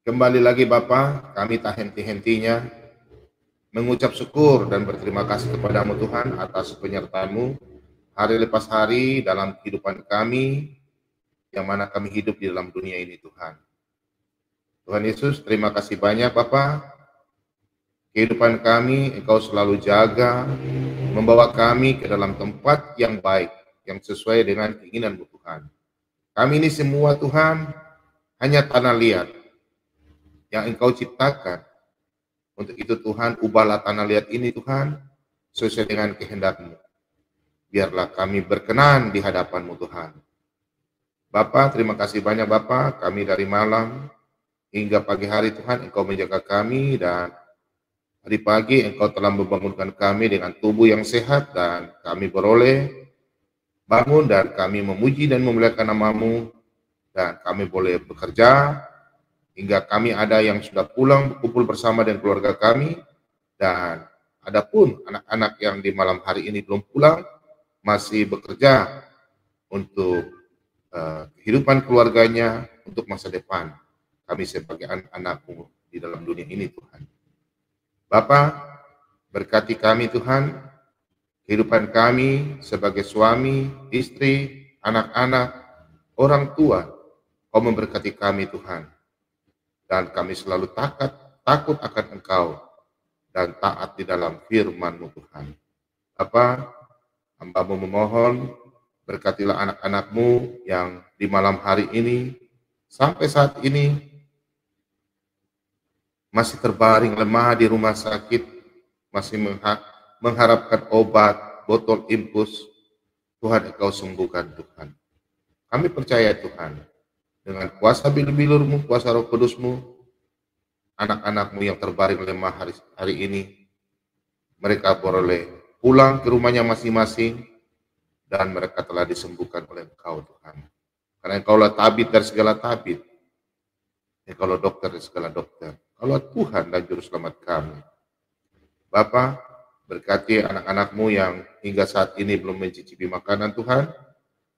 Kembali lagi Bapa, kami tak henti-hentinya mengucap syukur dan berterima kasih kepadamu Tuhan atas penyertaan-Mu hari lepas hari dalam kehidupan kami, yang mana kami hidup di dalam dunia ini Tuhan. Tuhan Yesus, terima kasih banyak Bapa. Kehidupan kami Engkau selalu jaga, membawa kami ke dalam tempat yang baik, yang sesuai dengan keinginan-Mu Tuhan. Kami ini semua Tuhan hanya tanah liat yang Engkau ciptakan. Untuk itu Tuhan, ubahlah tanah liat ini Tuhan, sesuai dengan kehendak-Mu. Biarlah kami berkenan di hadapan-Mu Tuhan. Bapa, terima kasih banyak Bapa, kami dari malam hingga pagi hari Tuhan, Engkau menjaga kami, dan hari pagi Engkau telah membangunkan kami dengan tubuh yang sehat, dan kami beroleh bangun, dan kami memuji dan memuliakan nama-Mu, dan kami boleh bekerja, hingga kami ada yang sudah pulang berkumpul bersama dengan keluarga kami, dan adapun anak-anak yang di malam hari ini belum pulang, masih bekerja untuk kehidupan keluarganya, untuk masa depan kami sebagai anak-anak-Mu di dalam dunia ini Tuhan. Bapa, berkati kami Tuhan, kehidupan kami sebagai suami, istri, anak-anak, orang tua. Kau memberkati kami Tuhan, dan kami selalu takut akan Engkau, dan taat di dalam firman-Mu Tuhan. Bapa, hamba-Mu memohon, berkatilah anak-anak-Mu yang di malam hari ini, sampai saat ini, masih terbaring lemah di rumah sakit, masih mengharapkan obat, botol infus. Tuhan, Engkau sembuhkan Tuhan. Kami percaya Tuhan, dengan kuasa bilur-bilur-Mu, kuasa Roh Kudus-Mu, anak-anak-Mu yang terbaring lemah hari ini, mereka boleh pulang ke rumahnya masing-masing, dan mereka telah disembuhkan oleh Engkau Tuhan. Karena Engkaulah tabib dari segala tabib, Engkaulah dokter dari segala dokter, Engkaulah Tuhan dan Juru Selamat kami. Bapa, berkati anak-anak-Mu yang hingga saat ini belum mencicipi makanan Tuhan,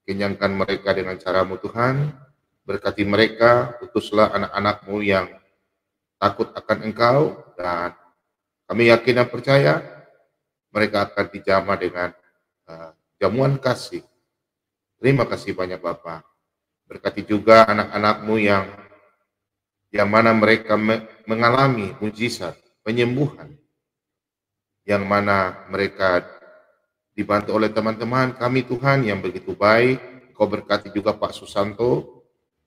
kenyangkan mereka dengan cara-Mu Tuhan, berkati mereka, utuslah anak-anak-Mu yang takut akan Engkau, dan kami yakin dan percaya mereka akan dijamah dengan jamuan kasih. Terima kasih banyak Bapa. Berkati juga anak-anak-Mu yang mana mereka mengalami mujizat, penyembuhan, yang mana mereka dibantu oleh teman-teman kami Tuhan yang begitu baik. Kau berkati juga Pak Susanto,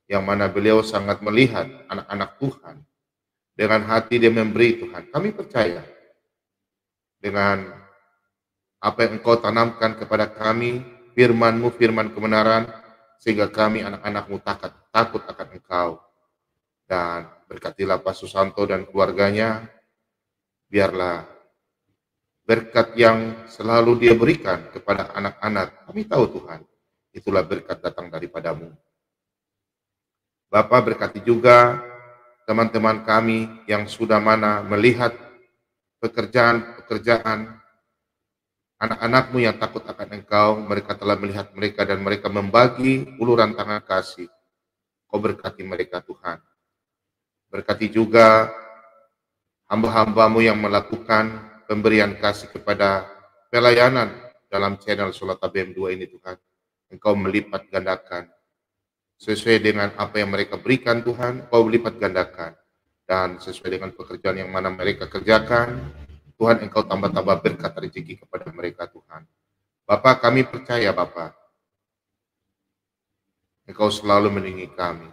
yang mana beliau sangat melihat anak-anak Tuhan. Dengan hati dia memberi Tuhan. Kami percaya dengan apa yang Engkau tanamkan kepada kami, firman-Mu, firman kebenaran, sehingga kami anak-anak-Mu takut akan Engkau. Dan berkatilah Pak Susanto dan keluarganya, biarlah berkat yang selalu dia berikan kepada anak-anak, kami tahu Tuhan, itulah berkat datang daripada-Mu. Bapa, berkati juga teman-teman kami yang sudah mana melihat pekerjaan anak-anak-Mu yang takut akan Engkau, mereka telah melihat mereka dan mereka membagi uluran tangan kasih. Kau berkati mereka Tuhan. Berkati juga hamba-hamba-Mu yang melakukan pemberian kasih kepada pelayanan dalam channel Solata BM2 ini Tuhan. Engkau melipat gandakan. Sesuai dengan apa yang mereka berikan Tuhan, Engkau melipat gandakan. Dan sesuai dengan pekerjaan yang mana mereka kerjakan, Tuhan, Engkau tambah-tambah berkat rezeki kepada mereka Tuhan. Bapa, kami percaya Bapa, Engkau selalu melindungi kami.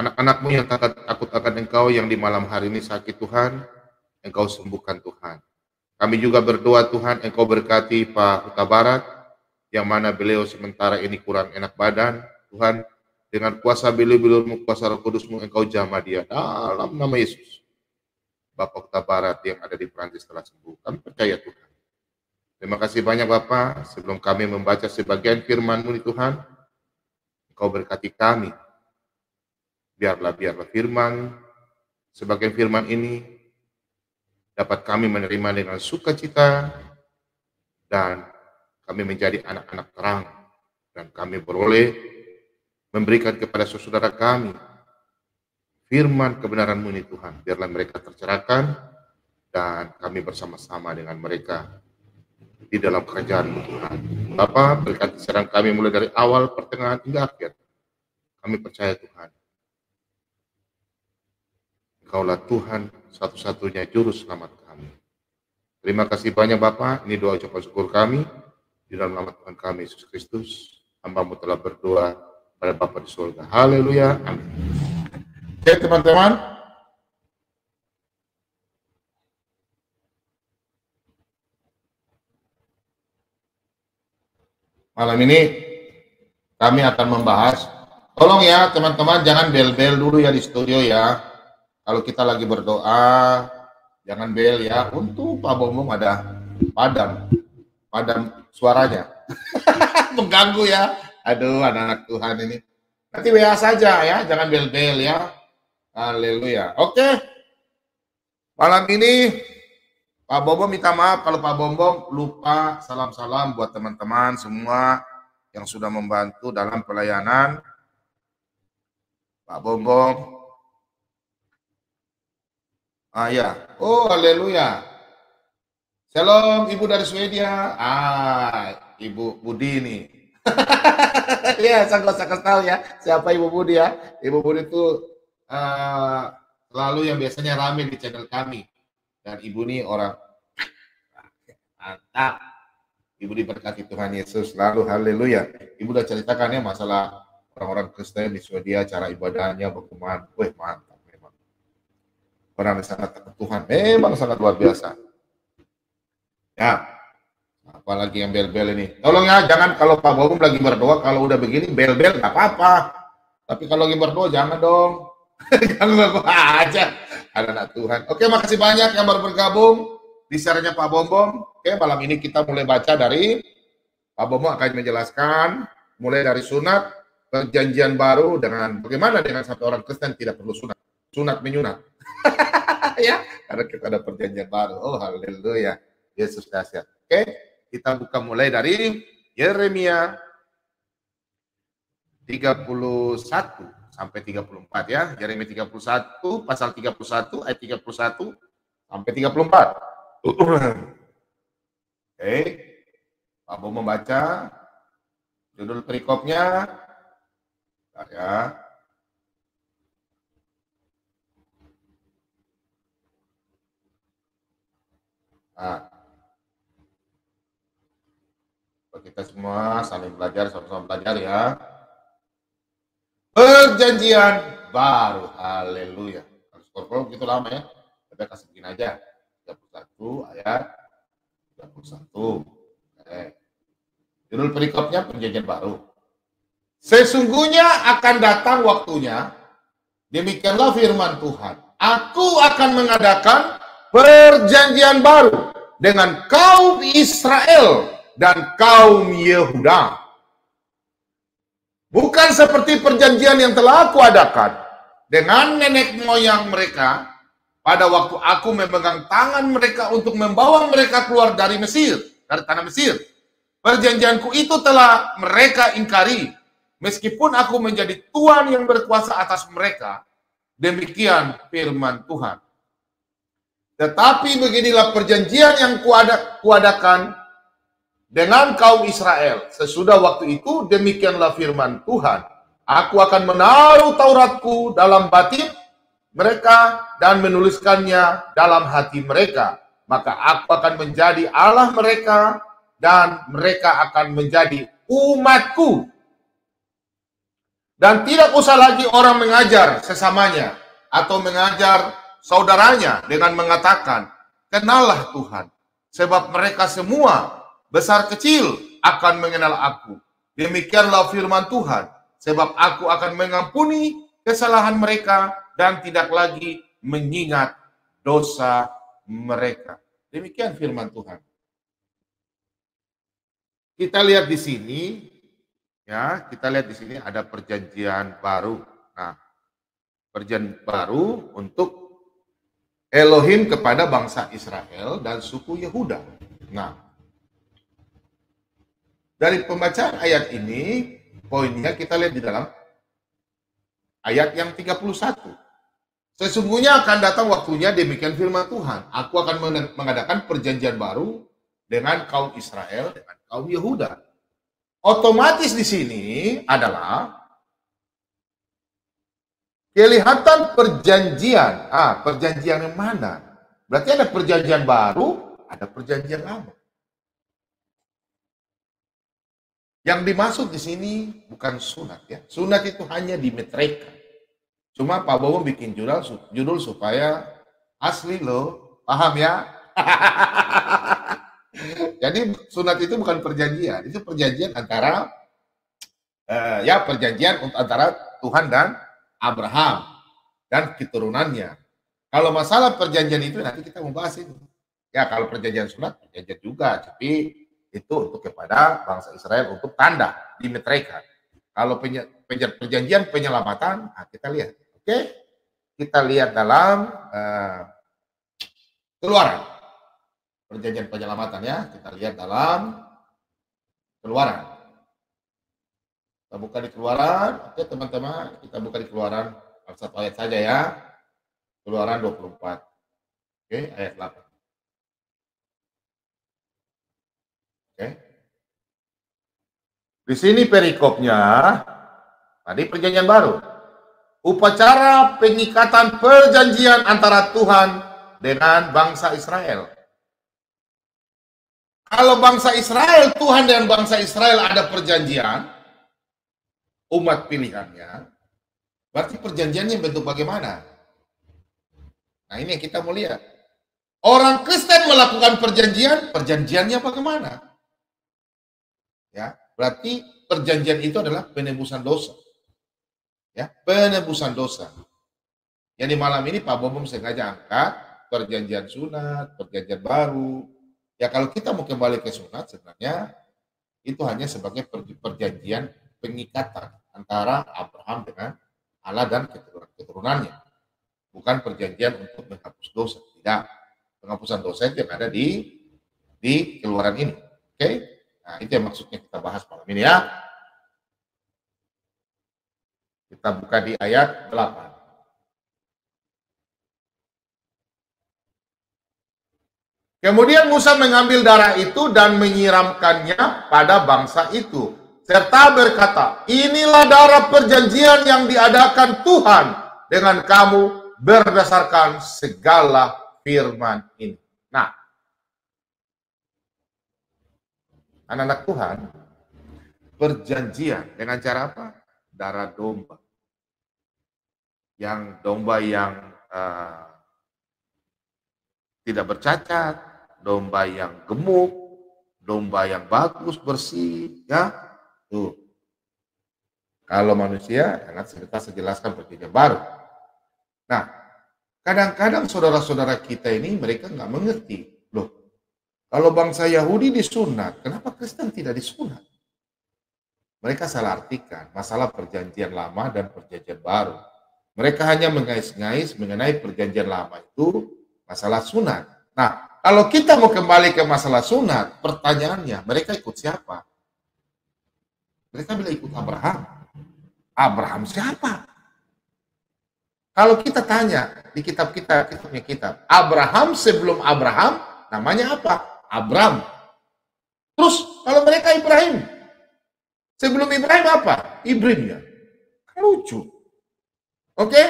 Anak-anak-Mu yang takut akan Engkau yang di malam hari ini sakit Tuhan, Engkau sembuhkan Tuhan. Kami juga berdoa Tuhan, Engkau berkati Pak Huta Barat, yang mana beliau sementara ini kurang enak badan. Tuhan, dengan kuasa bilur-bilur-Mu, kuasa Roh Kudus-Mu, Engkau jamah dia dalam nama Yesus. Bapak Huta Barat yang ada di Perancis telah sembuh. Kami percaya Tuhan. Terima kasih banyak Bapak. Sebelum kami membaca sebagian firman-Mu Tuhan, Engkau berkati kami. Biarlah firman, sebagian firman ini dapat kami menerima dengan sukacita, dan kami menjadi anak-anak terang, dan kami beroleh memberikan kepada saudara kami firman kebenaran-Mu ini Tuhan. Biarlah mereka tercerahkan dan kami bersama-sama dengan mereka di dalam kerajaan-Mu Tuhan. Bapa, berkati serang kami mulai dari awal, pertengahan, hingga akhir. Kami percaya Tuhan, Engkaulah Tuhan satu-satunya juru selamat kami. Terima kasih banyak Bapa. Ini doa ucapan syukur kami di dalam nama Tuhan kami Yesus Kristus. Hamba-Mu telah berdoa pada Bapa di surga. Haleluya. Amin. Oke teman-teman. Malam ini kami akan membahas. Tolong ya teman-teman, jangan bel-bel dulu ya di studio ya. Kalau kita lagi berdoa, jangan bel ya. Untuk Pak Bombong ada padam suaranya. Mengganggu ya. Aduh, anak-anak Tuhan ini. Nanti WA saja ya, jangan bel-bel ya. Haleluya. Oke. Malam ini Pak Bombong minta maaf kalau Pak Bombong lupa salam-salam buat teman-teman semua yang sudah membantu dalam pelayanan. Pak Bombong. Ya. Oh, haleluya. Shalom, Ibu dari Swedia. Ibu Budi nih. Ya, saya nggak usah tahu ya siapa Ibu Budi ya. Ibu Budi itu selalu yang biasanya rame di channel kami. Dan Ibu nih orang mantap. Ibu diberkati Tuhan Yesus selalu, haleluya. Ibu udah ceritakan ya masalah orang-orang Kristen di Swedia, cara ibadahnya, bagaimana. Wih, mantap memang. Orang yang sangat takut Tuhan, memang sangat luar biasa. Ya, apalagi yang bel-bel ini. Tolong ya, jangan kalau Pak Bombong lagi berdoa, kalau udah begini bel-bel nggak apa-apa. Tapi kalau lagi berdoa jangan dong. Jangan berdoa aja. Anak-anak Tuhan. Oke, makasih banyak yang baru bergabung di siarannya Pak Bombong. Oke, malam ini kita mulai baca dari Pak Bombong akan menjelaskan mulai dari sunat perjanjian baru dengan bagaimana dengan satu orang Kristen tidak perlu sunat. Sunat menyunat. Ya, karena kita ada perjanjian baru. Oh, haleluya. Yesus dahsyat. Oke, kita buka mulai dari Yeremia 31 sampai 34 ya. Yeremia 31 pasal 31 ayat 31 sampai 34. Oke. Pak Bombong membaca judul perikopnya. Ya. Nah, kita semua saling belajar, sama-sama belajar ya. Perjanjian baru, haleluya. Kalau begitu lama ya, kita kasih begini aja. 31 ayat 31. Judul perikopnya perjanjian baru. Sesungguhnya akan datang waktunya, demikianlah firman Tuhan. Aku akan mengadakan perjanjian baru dengan kaum Israel dan kaum Yehuda. Bukan seperti perjanjian yang telah aku adakan dengan nenek moyang mereka pada waktu aku memegang tangan mereka untuk membawa mereka keluar dari Mesir, dari tanah Mesir. Perjanjianku itu telah mereka ingkari, meskipun aku menjadi Tuhan yang berkuasa atas mereka. Demikian firman Tuhan. Tetapi beginilah perjanjian yang kuadakan dengan kaum Israel. Sesudah waktu itu, demikianlah firman Tuhan. Aku akan menaruh Tauratku dalam batin mereka dan menuliskannya dalam hati mereka. Maka aku akan menjadi Allah mereka dan mereka akan menjadi umatku. Dan tidak usah lagi orang mengajar sesamanya atau mengajar saudaranya dengan mengatakan, kenallah Tuhan, sebab mereka semua besar kecil akan mengenal aku. Demikianlah firman Tuhan, sebab aku akan mengampuni kesalahan mereka dan tidak lagi mengingat dosa mereka. Demikian firman Tuhan. Kita lihat di sini, ya, kita lihat di sini ada perjanjian baru. Nah, perjanjian baru untuk Elohim kepada bangsa Israel dan suku Yehuda. Nah, dari pembacaan ayat ini, poinnya kita lihat di dalam ayat yang 31. Sesungguhnya akan datang waktunya, demikian firman Tuhan. Aku akan mengadakan perjanjian baru dengan kaum Israel, dengan kaum Yehuda. Otomatis di sini adalah kelihatan perjanjian. Perjanjian yang mana? Berarti ada perjanjian baru, ada perjanjian lama. Yang dimaksud di sini bukan sunat ya. Sunat itu hanya dimeteraikan. Cuma Pak Bowo bikin judul supaya asli loh, paham ya? Jadi sunat itu bukan perjanjian, itu perjanjian antara perjanjian antara Tuhan dan Abraham dan keturunannya. Kalau masalah perjanjian itu nanti kita membahas itu. Ya kalau perjanjian sunat perjanjian juga, tapi itu untuk kepada bangsa Israel untuk tanda dimeteraikan. Kalau perjanjian penyelamatan, kita lihat. Oke, kita lihat dalam Keluaran. Perjanjian penyelamatan ya, kita lihat dalam Keluaran. Kita buka di Keluaran, oke teman-teman, kita buka di Keluaran satu ayat saja ya. Keluaran 24. Oke, ayat 8. Oke. Di sini perikopnya, tadi perjanjian baru. Upacara pengikatan perjanjian antara Tuhan dengan bangsa Israel. Kalau bangsa Israel, Tuhan dan bangsa Israel ada perjanjian, umat pilihannya, berarti perjanjiannya bentuk bagaimana? Nah ini yang kita mau lihat. Orang Kristen melakukan perjanjian, perjanjiannya bagaimana? Ya, berarti perjanjian itu adalah penebusan dosa. Ya, penebusan dosa. Yang di malam ini Pak Bobom sengaja angkat perjanjian sunat, perjanjian baru. Ya kalau kita mau kembali ke sunat sebenarnya itu hanya sebagai perjanjian pengikatan antara Abraham dengan Allah dan keturunannya. Bukan perjanjian untuk menghapus dosa. Tidak. Penghapusan dosa itu yang ada di Keluaran ini. Oke? Nah, itu yang maksudnya kita bahas malam ini ya. Kita buka di ayat 8. Kemudian Musa mengambil darah itu dan menyiramkannya pada bangsa itu, serta berkata, inilah darah perjanjian yang diadakan Tuhan dengan kamu berdasarkan segala firman ini. Nah, anak-anak Tuhan, perjanjian dengan cara apa? Darah domba. Yang domba yang tidak bercacat, domba yang gemuk, domba yang bagus, bersih, ya. Tuh. Kalau manusia, jangan saya jelaskan perjanjian baru. Nah, kadang-kadang saudara-saudara kita ini mereka nggak mengerti. Loh, kalau bangsa Yahudi disunat, kenapa Kristen tidak disunat? Mereka salah artikan masalah perjanjian lama dan perjanjian baru. Mereka hanya mengais-ngais mengenai perjanjian lama itu masalah sunat. Nah, kalau kita mau kembali ke masalah sunat, pertanyaannya, mereka ikut siapa? Mereka bilang ikut Abraham. Abraham siapa? Kalau kita tanya di kitab kita, kitabnya kitab, Abraham sebelum Abraham, namanya apa? Abram. Terus, kalau mereka Ibrahim, sebelum Ibrahim apa? Ibrimnya. Lucu. Oke?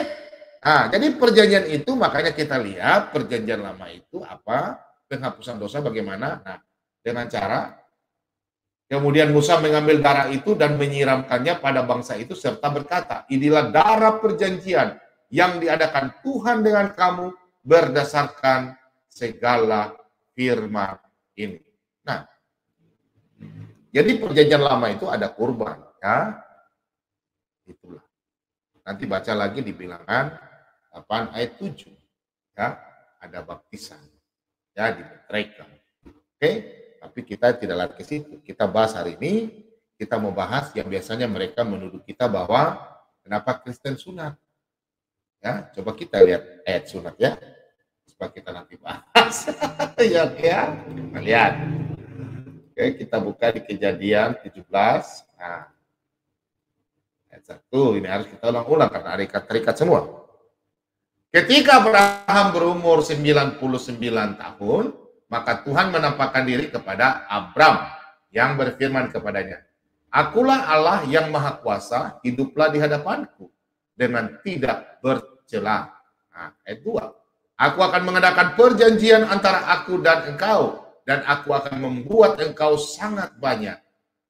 Nah, jadi perjanjian itu makanya kita lihat perjanjian lama itu apa? Penghapusan dosa bagaimana? Nah, dengan cara kemudian Musa mengambil darah itu dan menyiramkannya pada bangsa itu serta berkata, inilah darah perjanjian yang diadakan Tuhan dengan kamu berdasarkan segala firman ini. Nah, jadi perjanjian lama itu ada kurban, ya. Itulah. Nanti baca lagi di Bilangan 8 ayat 7. Ya, ada baptisan. Ya, dimeteraikan. Oke, tapi kita tidak lari ke situ. Kita bahas hari ini, kita mau bahas yang biasanya mereka menuduh kita bahwa kenapa Kristen sunat. Ya, coba kita lihat ayat sunat ya. Supaya kita nanti bahas. Ya, kita lihat. Oke, kita buka di Kejadian 17. Nah, ayat 1 ini harus kita ulang-ulang karena ada ikat-terikat semua. Ketika Abraham berumur 99 tahun, maka Tuhan menampakkan diri kepada Abram yang berfirman kepadanya, "Akulah Allah yang Maha Kuasa, hiduplah di hadapanku dengan tidak bercela." Nah, ayat 2. Aku akan mengadakan perjanjian antara aku dan engkau, dan aku akan membuat engkau sangat banyak.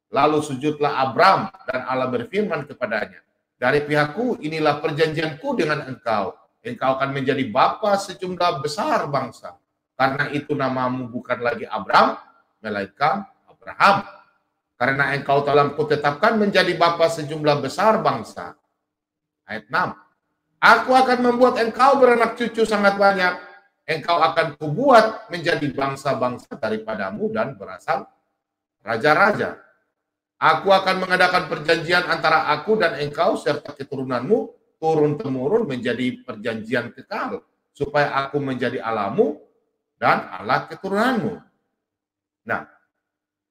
Lalu sujudlah Abram, dan Allah berfirman kepadanya, "Dari pihakku inilah perjanjianku dengan engkau. Engkau akan menjadi bapa sejumlah besar bangsa. Karena itu namamu bukan lagi Abram, melainkan Abraham. Karena engkau telah kutetapkan menjadi bapa sejumlah besar bangsa." Ayat 6. Aku akan membuat engkau beranak cucu sangat banyak. Engkau akan kubuat menjadi bangsa-bangsa daripadamu dan berasal raja-raja. Aku akan mengadakan perjanjian antara aku dan engkau serta keturunanmu turun-temurun menjadi perjanjian kekal, supaya aku menjadi Allahmu dan Allah keturunanmu. Nah,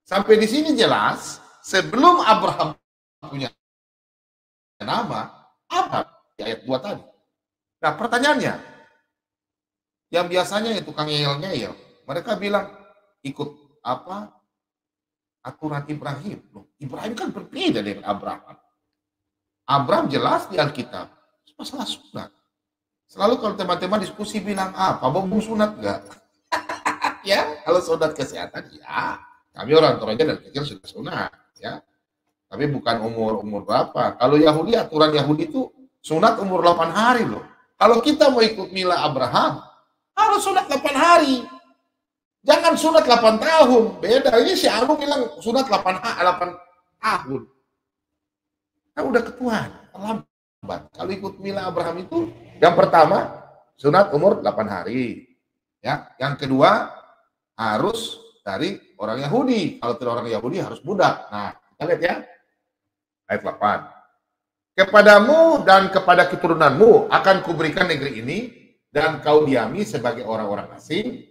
sampai di sini jelas, sebelum Abraham punya nama, apa di ayat 2 tadi. Nah, pertanyaannya, yang biasanya itu tukang ngeyel-ngeyel, mereka bilang ikut apa aturan Ibrahim. Loh, Ibrahim kan berbeda dengan Abraham. Abraham jelas di Alkitab masalah sunat. Selalu kalau teman-teman diskusi bilang apa, bom sunat enggak? Ya, kalau sunat kesehatan ya. Kami orang Toraja dan kecil sudah sunat, ya. Tapi bukan umur berapa. Kalau Yahudi, aturan Yahudi itu sunat umur 8 hari loh. Kalau kita mau ikut mila Abraham, harus sunat 8 hari. Jangan sunat 8 tahun. Beda. Ini si Abu bilang sunat 8 tahun. Kan udah ketuaan, terlambat. Kalau ikut mila Abraham itu, yang pertama, sunat umur 8 hari. Ya, yang kedua, harus dari orang Yahudi. Kalau tidak orang Yahudi, harus budak. Nah, kita lihat ya. Ayat 8. Kepadamu dan kepada keturunanmu akan kuberikan negeri ini, dan kau diami sebagai orang-orang asing,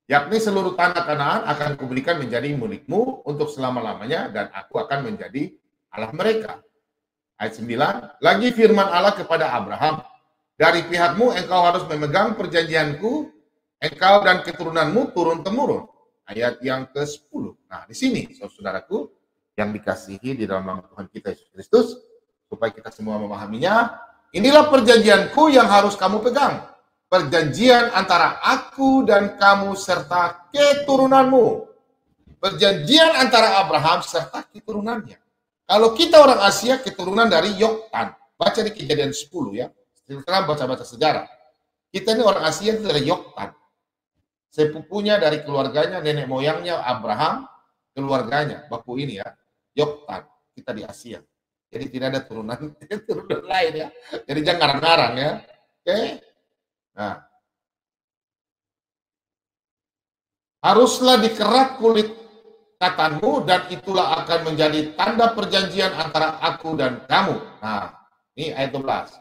yakni seluruh tanah Kanaan akan kuberikan menjadi milikmu untuk selama-lamanya, dan aku akan menjadi Allah mereka. Ayat 9, lagi firman Allah kepada Abraham, dari pihakmu engkau harus memegang perjanjianku, engkau dan keturunanmu turun-temurun. Ayat yang ke-10. Nah, di sini, saudaraku, yang dikasihi di dalam nama Tuhan kita Yesus Kristus, supaya kita semua memahaminya, inilah perjanjianku yang harus kamu pegang. Perjanjian antara aku dan kamu serta keturunanmu. Perjanjian antara Abraham serta keturunannya. Kalau kita orang Asia, keturunan dari Yoktan. Baca di Kejadian 10 ya. Sekarang baca-baca sejarah. Kita ini orang Asia itu dari Yoktan. Sepupunya dari keluarganya, nenek moyangnya Abraham, keluarganya. Baku ini ya, Yoktan. Kita di Asia. Jadi tidak ada turunan lain ya. Jadi jangan ngarang-ngarang ya. Oke. Nah. Haruslah dikerak kulit katanmu, dan itulah akan menjadi tanda perjanjian antara aku dan kamu. Nah, ini ayat 12.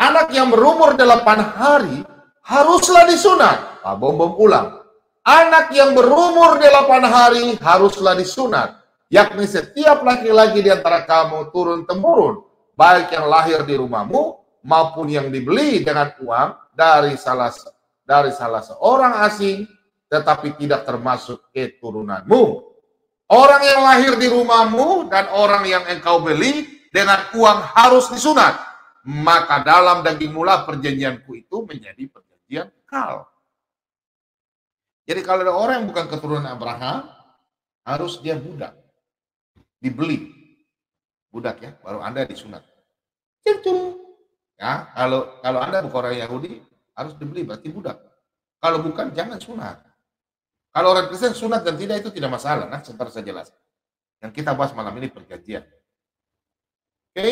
Anak yang berumur 8 hari haruslah disunat. Nah, bom ulang. Anak yang berumur 8 hari haruslah disunat. Yakni setiap laki-laki di antara kamu turun-temurun, baik yang lahir di rumahmu maupun yang dibeli dengan uang dari salah seorang asing, tetapi tidak termasuk keturunanmu. Orang yang lahir di rumahmu dan orang yang engkau beli dengan uang harus disunat. Maka dalam dagingmulah perjanjianku itu menjadi perjanjian kekal. Jadi kalau ada orang yang bukan keturunan Abraham, harus dia budak. Dibeli. Budak ya, baru Anda disunat. Ya, kalau Anda bukan orang Yahudi, harus dibeli, berarti budak. Kalau bukan, jangan sunat. Kalau orang Kristen sunat dan tidak, itu tidak masalah. Nah, sebentar saya jelaskan. Yang kita bahas malam ini perjanjian. Oke.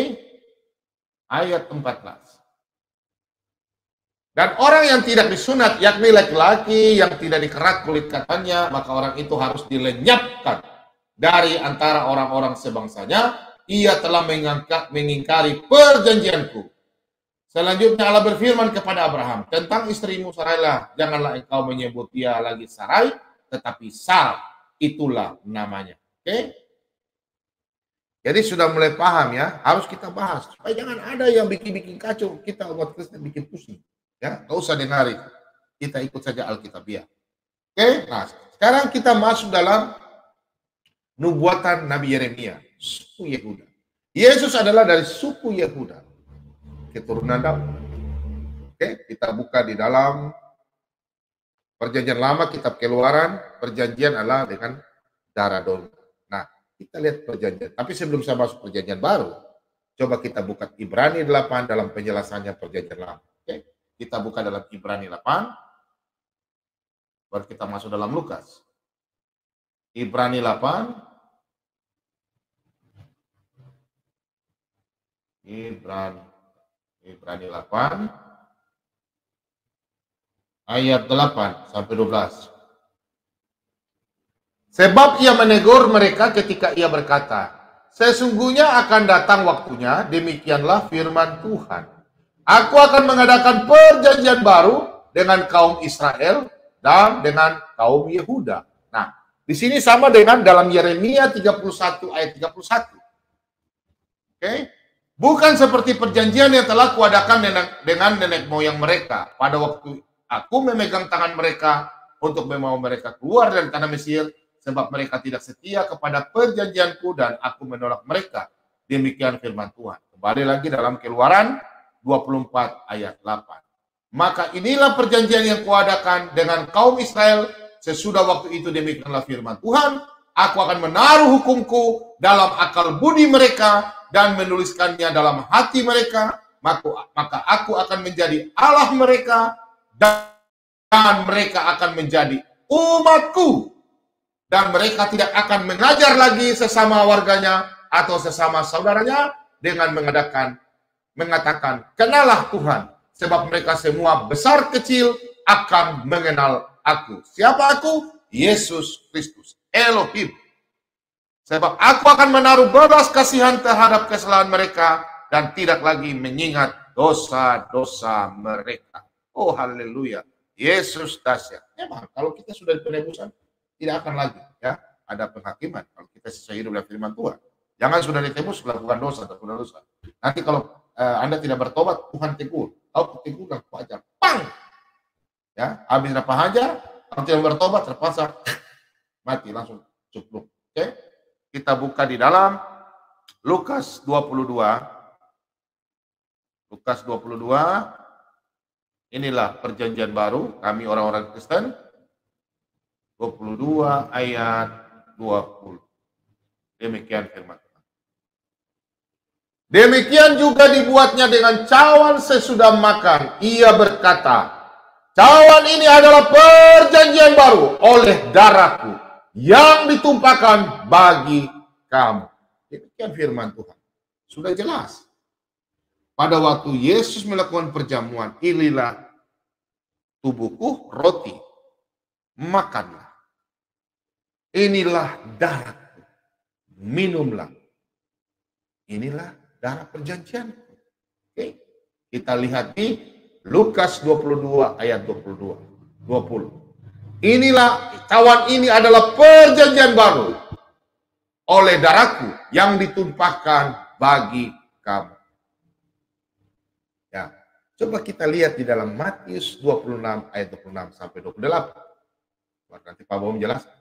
Ayat 14. Dan orang yang tidak disunat, yakni laki-laki yang tidak dikerak kulit katanya, maka orang itu harus dilenyapkan dari antara orang-orang sebangsanya. Ia telah mengingkari perjanjianku. Selanjutnya Allah berfirman kepada Abraham, tentang istrimu Sarailah, janganlah engkau menyebut dia lagi Sarai, tetapi Sarah, itulah namanya. Oke? Jadi sudah mulai paham ya, harus kita bahas. Supaya jangan ada yang bikin-bikin kacau, kita umat Kristen bikin pusing. Ya, nggak usah dengarin. Kita ikut saja Alkitabiah. Oke, nah sekarang kita masuk dalam nubuatan Nabi Yeremia, suku Yehuda. Yesus adalah dari suku Yehuda, keturunan Daud. Oke, kita buka di dalam Perjanjian Lama, kitab Keluaran, perjanjian adalah dengan darah domba. Nah, kita lihat perjanjian. Tapi sebelum saya masuk perjanjian baru, coba kita buka Ibrani 8 dalam penjelasannya perjanjian lama. Oke, kita buka dalam Ibrani 8, baru kita masuk dalam Lukas. Ibrani 8, Ibrani 8, ayat 8 sampai 12. Sebab ia menegur mereka ketika ia berkata, sesungguhnya akan datang waktunya, demikianlah firman Tuhan. Aku akan mengadakan perjanjian baru dengan kaum Israel dan dengan kaum Yehuda. Nah, di sini sama dengan dalam Yeremia 31 ayat 31. Oke? Bukan seperti perjanjian yang telah kuadakan dengan nenek moyang mereka pada waktu aku memegang tangan mereka untuk membawa mereka keluar dari tanah Mesir, sebab mereka tidak setia kepada perjanjianku dan aku menolak mereka. Demikian firman Tuhan. Kembali lagi dalam Keluaran 24 ayat 8. Maka inilah perjanjian yang kuadakan dengan kaum Israel sesudah waktu itu, demikianlah firman Tuhan. Aku akan menaruh hukumku dalam akal budi mereka dan menuliskannya dalam hati mereka. Maka aku akan menjadi Allah mereka dan mereka akan menjadi umatku. Dan mereka tidak akan mengajar lagi sesama warganya atau sesama saudaranya dengan mengatakan, kenalah Tuhan. Sebab mereka semua besar kecil akan mengenal aku. Siapa aku? Yesus Kristus, Elohim. Sebab aku akan menaruh belas kasihan terhadap kesalahan mereka dan tidak lagi mengingat dosa-dosa mereka. Oh, haleluya. Yesus dahsyat. Memang kalau kita sudah di penebusan, tidak akan lagi ya ada penghakiman kalau kita sesuai hidup dengan firman Tuhan. Jangan sudah ditebus melakukan dosa atau dosa. Nanti kalau Anda tidak bertobat, Tuhan tegur. Kau tegur dan wajar. Pang! Ya, habis apa hajar, kalau tidak bertobat terpaksa mati langsung cukup. Oke? Kita buka di dalam Lukas 22. Lukas 22. Inilah perjanjian baru kami orang-orang Kristen. 22 ayat 20. Demikian firman Tuhan. Demikian juga dibuatnya dengan cawan sesudah makan. Ia berkata, cawan ini adalah perjanjian baru oleh darahku yang ditumpahkan bagi kamu. Demikian firman Tuhan. Sudah jelas. Pada waktu Yesus melakukan perjamuan, inilah tubuhku, roti, makanlah. Inilah darahku, minumlah. Inilah darah perjanjian. Oke. Kita lihat di Lukas 22 ayat 20. Inilah cawan ini adalah perjanjian baru oleh darahku yang ditumpahkan bagi kamu. Ya, coba kita lihat di dalam Matius 26 ayat 26 sampai 28. Nanti Pak Bowo menjelaskan.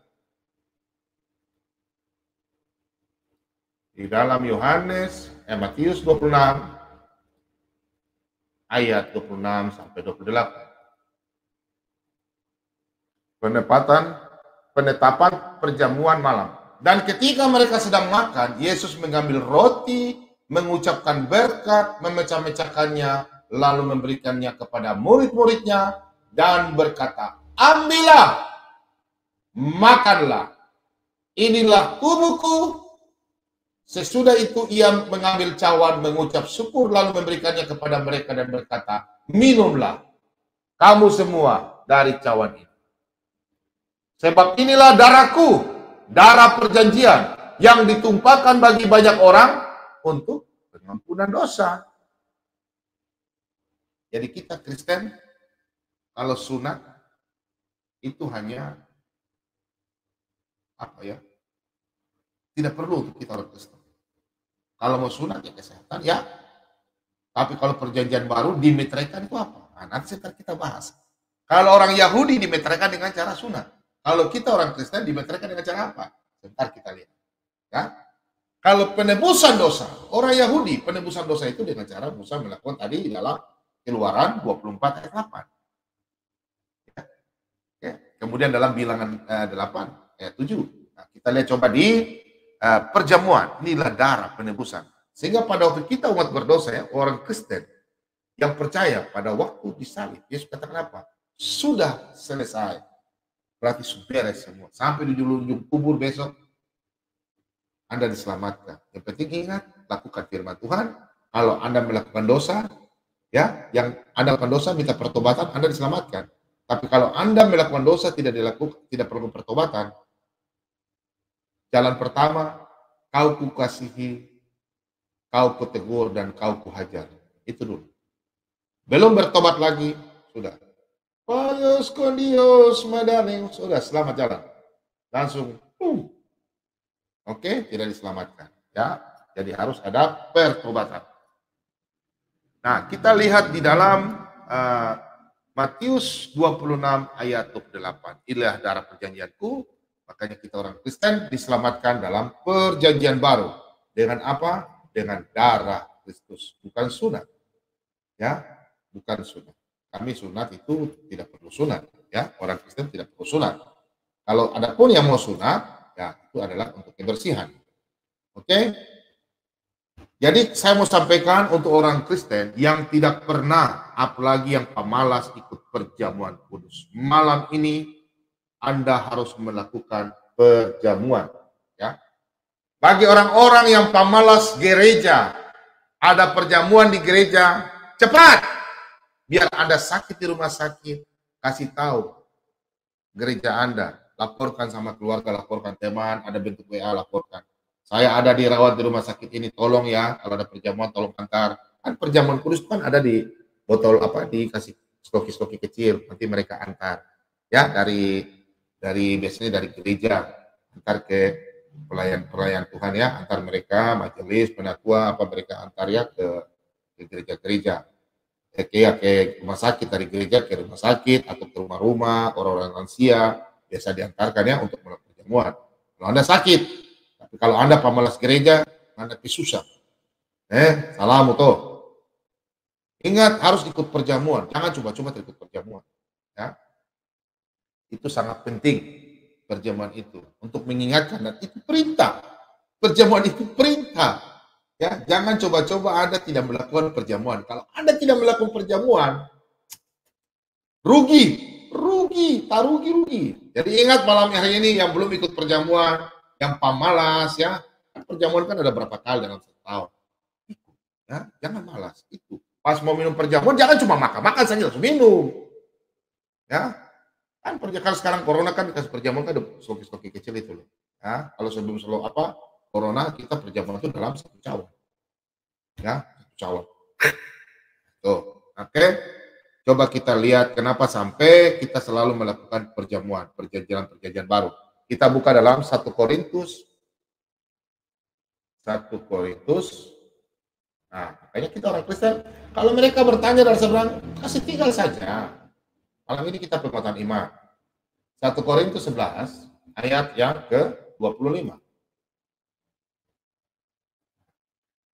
Di dalam Matius 26 ayat 26 sampai 28. Penetapan perjamuan malam. Dan ketika mereka sedang makan, Yesus mengambil roti, mengucapkan berkat, memecah-mecahkannya, lalu memberikannya kepada murid-muridnya dan berkata, ambillah, makanlah, inilah tubuhku. Sesudah itu ia mengambil cawan, mengucap syukur, lalu memberikannya kepada mereka dan berkata, minumlah kamu semua dari cawan ini. Sebab inilah darahku, darah perjanjian yang ditumpahkan bagi banyak orang untuk pengampunan dosa. Jadi kita Kristen, kalau sunat itu hanya tidak perlu untuk kita orang Kristen. Kalau mau sunat ya kesehatan ya. Tapi kalau perjanjian baru dimeteraikan itu apa? Nah, nanti sebentar kita bahas. Kalau orang Yahudi dimeteraikan dengan cara sunat. Kalau kita orang Kristen dimeteraikan dengan cara apa? Sebentar kita lihat. Ya. Kalau penebusan dosa, orang Yahudi penebusan dosa itu dengan cara Musa melakukan tadi di dalam Keluaran 24 ayat 8. Ya. Kemudian dalam bilangan 8 ayat 7. Nah, kita lihat coba di perjamuan. Inilah darah penebusan. Sehingga pada waktu kita umat berdosa ya, orang Kristen yang percaya pada waktu disalib, Yesus katakan apa? Sudah selesai. Berarti sudah beres semua. Sampai di ujung kubur besok, Anda diselamatkan. Yang penting ingat, lakukan firman Tuhan. Kalau Anda melakukan dosa, ya, yang Anda lakukan dosa, minta pertobatan, Anda diselamatkan. Tapi kalau Anda melakukan dosa, tidak perlu pertobatan. Jalan pertama, kau kukasihi, kau kutegur, dan kau kuhajar. Itu dulu. Belum bertobat lagi, sudah. Payos con Dios, madaling, sudah, selamat jalan. Langsung, oke, tidak diselamatkan. Ya, jadi harus ada pertobatan. Nah, kita lihat di dalam Matius 26 ayat 28. Inilah darah perjanjianku, makanya kita orang Kristen diselamatkan dalam perjanjian baru. Dengan apa? Dengan darah Kristus, bukan sunat. Ya, bukan sunat. Kami sunat itu tidak perlu sunat, ya. Orang Kristen tidak perlu sunat. Kalau ada pun yang mau sunat, ya itu adalah untuk kebersihan. Oke? Jadi saya mau sampaikan untuk orang Kristen yang tidak pernah, apalagi yang pemalas ikut perjamuan kudus. Malam ini Anda harus melakukan perjamuan, ya. Bagi orang-orang yang pemalas gereja, ada perjamuan di gereja, cepat! Biar Anda sakit di rumah sakit, kasih tahu gereja Anda, laporkan sama keluarga, laporkan teman, ada bentuk WA, laporkan. Saya ada dirawat di rumah sakit ini, tolong ya, kalau ada perjamuan tolong antar. Kan perjamuan kudus kan ada di botol dikasih stoki-stoki kecil, nanti mereka antar. Ya, dari biasanya dari gereja, antar ke pelayan Tuhan ya, antar mereka majelis, penatua, mereka antar ya ke gereja-gereja. Ke rumah sakit, dari gereja ke rumah sakit atau ke rumah-rumah orang-orang lansia biasa diantarkan ya untuk melakukan perjamuan. Kalau Anda sakit, tapi kalau Anda pemalas gereja, Anda susah. Salam tuh. Ingat harus ikut perjamuan, jangan coba-coba ikut perjamuan. Ya, itu sangat penting perjamuan itu untuk mengingatkan dan itu perintah. Perjamuan itu perintah. Ya, jangan coba-coba Anda tidak melakukan perjamuan. Kalau Anda tidak melakukan perjamuan, rugi. Jadi ingat malam hari ini yang belum ikut perjamuan, yang pemalas ya, perjamuan kan ada berapa kali dalam setahun. Ya, jangan malas. Itu. Pas mau minum perjamuan, jangan cuma makan saja langsung minum. Ya, kan perjamuan sekarang corona kan dikasih perjamuan kan ada stoki-stoki kecil itu loh. Ya, kalau sebelum corona kita perjamuan itu dalam satu cawan. Ya, cawan. Tuh, oke. Coba kita lihat kenapa sampai kita selalu melakukan perjamuan, perjanjian baru. Kita buka dalam 1 Korintus. Nah, makanya kita orang Kristen, kalau mereka bertanya dari seberang, kasih tinggal saja. Malam ini kita penguatan iman. 1 Korintus 11 ayat yang ke-25.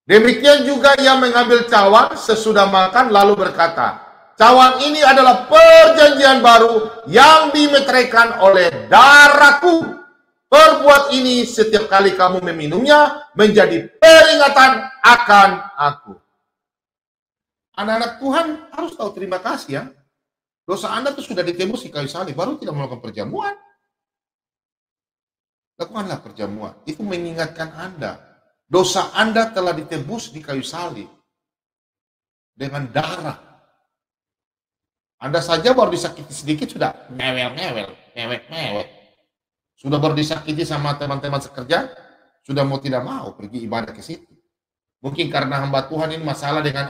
Demikian juga ia mengambil cawan sesudah makan lalu berkata, cawan ini adalah perjanjian baru yang dimeteraikan oleh darahku. Perbuat ini setiap kali kamu meminumnya menjadi peringatan akan aku. Anak-anak Tuhan harus tahu terima kasih ya. Dosa Anda itu sudah ditebus di kayu salib, baru tidak melakukan perjamuan. Lakukanlah perjamuan. Itu mengingatkan Anda. Dosa Anda telah ditebus di kayu salib dengan darah. Anda saja baru disakiti sedikit sudah mewek. Sudah baru disakiti sama teman-teman sekerja, sudah mau tidak mau pergi ibadah ke situ. Mungkin karena hamba Tuhan ini masalah dengan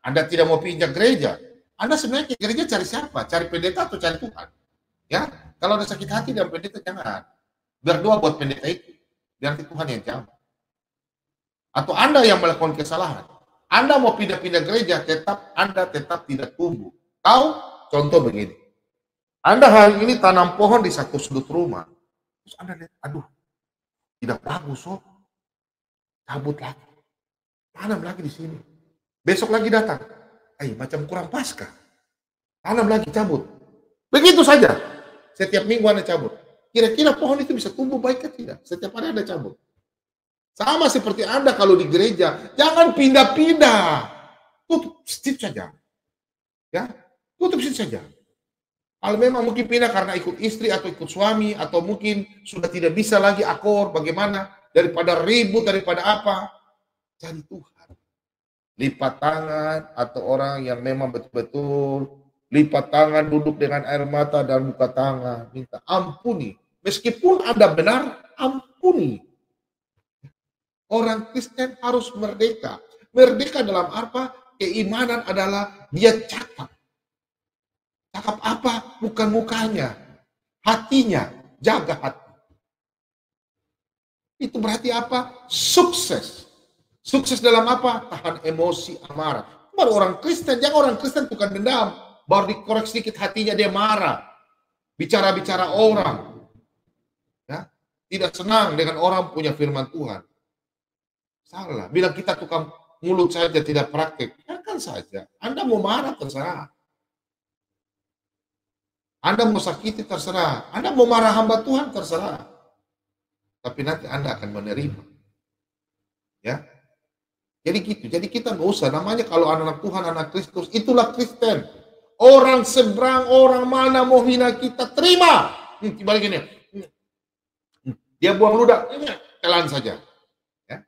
Anda tidak mau pinjam gereja. Anda sebenarnya ke gereja cari siapa? Cari pendeta atau cari Tuhan? Ya, kalau ada sakit hati dan pendeta jangan. Berdoa buat pendeta itu, biar Tuhan yang jawab. Atau Anda yang melakukan kesalahan, Anda mau pindah-pindah gereja, Anda tetap tidak tumbuh. Tahu? Contoh begini. Anda hari ini tanam pohon di satu sudut rumah. Terus Anda lihat, aduh, tidak bagus, so. Cabut lagi. Tanam lagi di sini. Besok lagi datang. Macam kurang pasca. Tanam lagi, cabut. Begitu saja. Setiap minggu Anda cabut. Kira-kira pohon itu bisa tumbuh baik atau tidak? Setiap hari Anda cabut. Sama seperti Anda kalau di gereja. Jangan pindah-pindah. Tutup sedikit saja. Ya, tutup sedikit saja. Kalau memang mungkin pindah karena ikut istri atau ikut suami, atau mungkin sudah tidak bisa lagi akor, bagaimana, daripada ribut, daripada apa, cari Tuhan. Lipat tangan, atau orang yang memang betul-betul lipat tangan, duduk dengan air mata dan buka tangan, minta ampuni. Meskipun Anda benar, ampuni. Orang Kristen harus merdeka. Merdeka dalam apa? Keimanan adalah dia cakap. Cakap apa? Bukan mukanya. Hatinya. Jaga hati. Itu berarti apa? Sukses. Sukses dalam apa? Tahan emosi, amarah. Baru orang Kristen. Jangan orang Kristen bukan dendam. Baru dikorek sedikit hatinya dia marah. Bicara-bicara orang. Ya, tidak senang dengan orang punya firman Tuhan. Salah. Bilang kita tukang mulut saja tidak praktik. Kan saja. Anda mau marah terserah. Anda mau sakiti terserah. Anda mau marah hamba Tuhan terserah. Tapi nanti Anda akan menerima. Ya. Jadi gitu. Jadi kita nggak usah. Namanya kalau anak Tuhan, anak Kristus, itulah Kristen. Orang seberang, orang mana mau hina kita, terima. Balik ini. Dia buang ludah. Telan saja. Ya.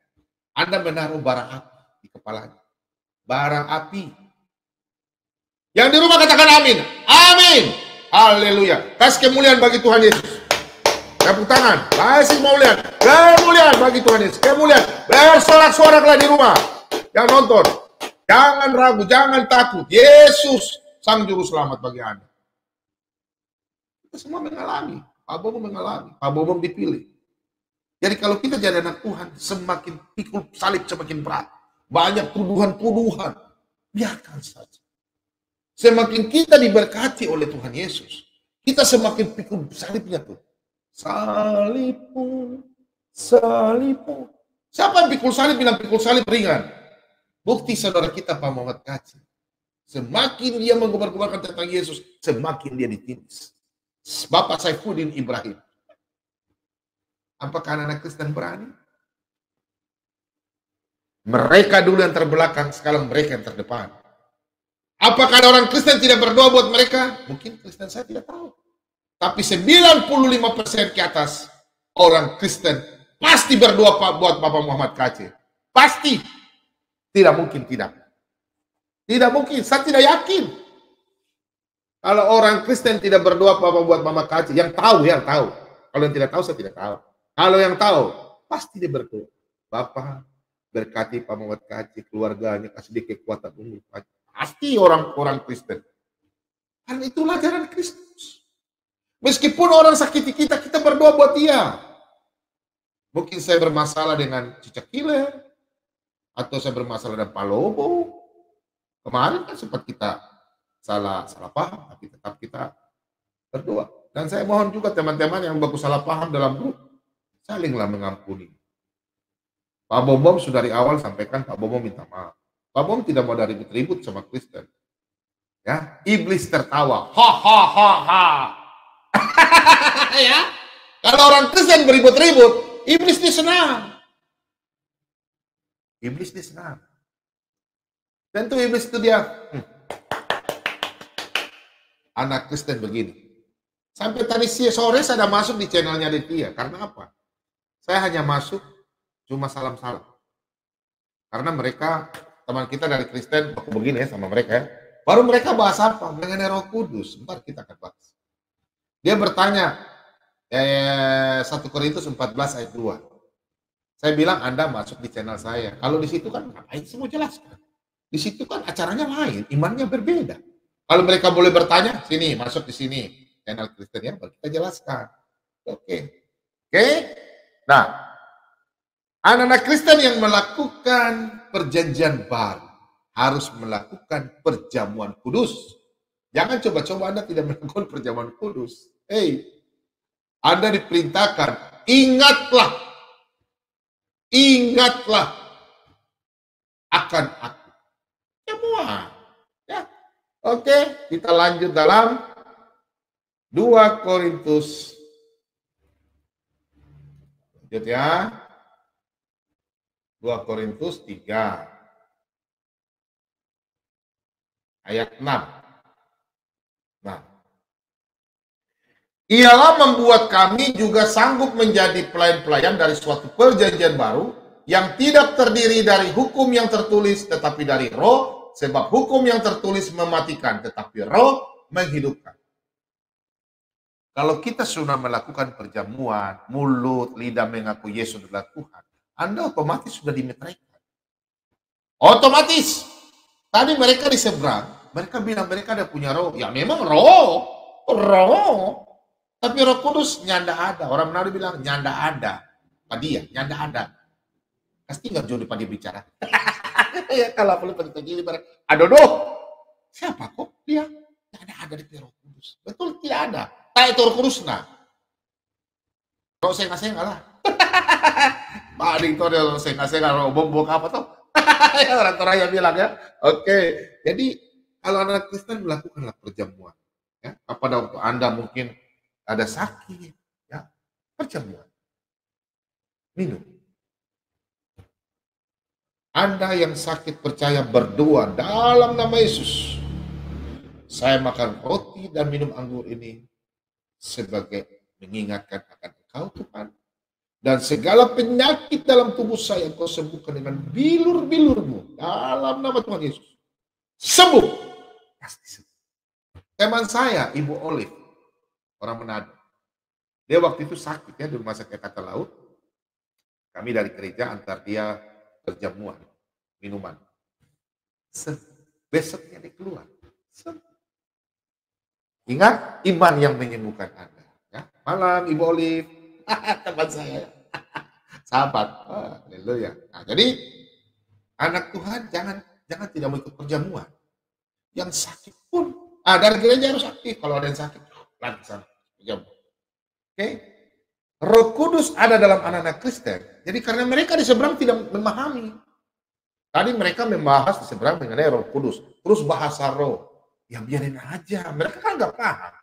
Anda menaruh barang api di kepalanya. Barang api. Yang di rumah katakan amin. Amin. Haleluya. Kasih kemuliaan bagi Tuhan Yesus. Tepuk tangan. Kasih kemuliaan. Kemuliaan bagi Tuhan Yesus. Kemuliaan. Bersorak-soraklah di rumah. Yang nonton. Jangan ragu. Jangan takut. Yesus sang juru selamat bagi Anda. Kita semua mengalami. Pak Bobo mengalami. Pak Bobo dipilih. Jadi kalau kita jadi anak Tuhan, semakin pikul salib semakin berat. Banyak tuduhan-tuduhan. Biarkan saja. Semakin kita diberkati oleh Tuhan Yesus, kita semakin pikul salibnya tuh. Salibmu, salibmu. Siapa yang pikul salib bilang pikul salib ringan? Bukti saudara kita Pak Muhammad Kacil. Semakin dia mengobar-kobarkan tentang Yesus, semakin dia ditindas. Bapak Saifuddin Ibrahim. Apakah anak Kristen berani? Mereka dulu yang terbelakang, sekarang mereka yang terdepan. Apakah ada orang Kristen tidak berdoa buat mereka? Mungkin Kristen saya tidak tahu. Tapi 95% ke atas orang Kristen pasti berdoa buat Bapak Muhammad Kacil. Pasti. Tidak mungkin tidak. Tidak mungkin, saya tidak yakin. Kalau orang Kristen tidak berdoa buat Mama Kacil, yang tahu. Kalau yang tidak tahu, saya tidak tahu. Kalau yang tahu, pasti dia berdoa. Bapak, berkati Pak Muhammad Kacil, keluarganya, kasih dia kekuatan umur. Pasti orang Kristen. Karena itulah ajaran Kristus. Meskipun orang sakiti kita, kita berdoa buat dia. Mungkin saya bermasalah dengan cicak killer, atau saya bermasalah dengan Pak Lobo. Kemarin kan sempat kita salah paham, tapi tetap kita berdoa. Dan saya mohon juga teman-teman yang bagus salah paham dalam grup, salinglah mengampuni. Pak Bom sudah dari awal sampaikan Pak Bom minta maaf. Pak Bom tidak mau dari ribut sama Kristen. Ya, iblis tertawa. Ha ha ha ha. Ya. Kalau orang Kristen beribut-ribut, iblis dia senang. Iblis dia senang. Tentu iblis itu dia. Anak Kristen begini. Sampai tadi sore saya ada masuk di channelnya dia. Karena apa? Saya hanya masuk cuma salam-salam. Karena mereka, teman kita dari Kristen, aku begini ya sama mereka ya. Baru mereka bahas apa? Mengenai Roh Kudus. Bentar kita akan bahas. Dia bertanya, 1 Korintus 14 ayat 2. Saya bilang Anda masuk di channel saya. Kalau di situ kan ngapain semua jelaskan. Di situ kan acaranya lain, imannya berbeda. Kalau mereka boleh bertanya, sini, masuk di sini. Channel Kristen ya, kita jelaskan. Oke. Nah, anak-anak Kristen yang melakukan perjanjian baru harus melakukan perjamuan kudus. Jangan coba-coba Anda tidak melakukan perjamuan kudus. Anda diperintahkan, ingatlah akan aku. Semua. Ya. Oke, kita lanjut dalam 2 Korintus. Lanjut ya. 2 Korintus 3. Ayat 6. Nah, ialah membuat kami juga sanggup menjadi pelayan-pelayan dari suatu perjanjian baru yang tidak terdiri dari hukum yang tertulis tetapi dari roh, sebab hukum yang tertulis mematikan tetapi roh menghidupkan. Kalau kita sudah melakukan perjamuan, mulut, lidah mengaku Yesus adalah Tuhan, Anda otomatis sudah dimeteraikan. Otomatis. Tadi mereka di seberang, mereka bilang mereka ada punya roh. Ya memang roh. Tapi Roh Kudus nyanda ada. Orang Manado bilang nyanda ada. Padia, nyanda ada. Pasti nggak jauh pada bicara. Ya kalau perlu pada gini adoh. Siapa kok dia? Nyanda ada di Roh Kudus. Betul tidak ada. Tak itu Roh Kudus nah. Roh senga-senga lah. Pak Ading itu ada roh senga-senga, roh bom apa tuh? Orang-orang yang bilang ya. Oke. Jadi kalau anak Kristen melakukanlah perjamuan. Ya, pada waktu Anda mungkin ada sakit, ya, perjamuan, minum. Anda yang sakit percaya berdoa dalam nama Yesus. Saya makan roti dan minum anggur ini sebagai mengingatkan akan Engkau Tuhan. Dan segala penyakit dalam tubuh saya Engkau sembuhkan dengan bilur-bilurmu dalam nama Tuhan Yesus. Sembuh. Pasti sembuh. Teman saya, Ibu Olive, orang Manado. Dia waktu itu sakit ya di rumah sakit Angkatan Laut. Kami dari gereja antar dia perjamuan, minuman. Besoknya dia keluar. Ingat, iman yang menyembuhkan Anda. Ya. Malam Ibu Olive, teman saya. Sahabat. Haleluya. Nah, jadi anak Tuhan jangan tidak mau ikut perjamuan. Yang sakit pun, dari gereja harus aktif. Kalau ada yang sakit, lagi sana perjamuan. Oke, Roh Kudus ada dalam anak-anak Kristen. Jadi karena mereka di seberang tidak memahami. Tadi mereka membahas di seberang mengenai Roh Kudus. Terus bahasa roh. Ya biarin aja. Mereka kan nggak paham.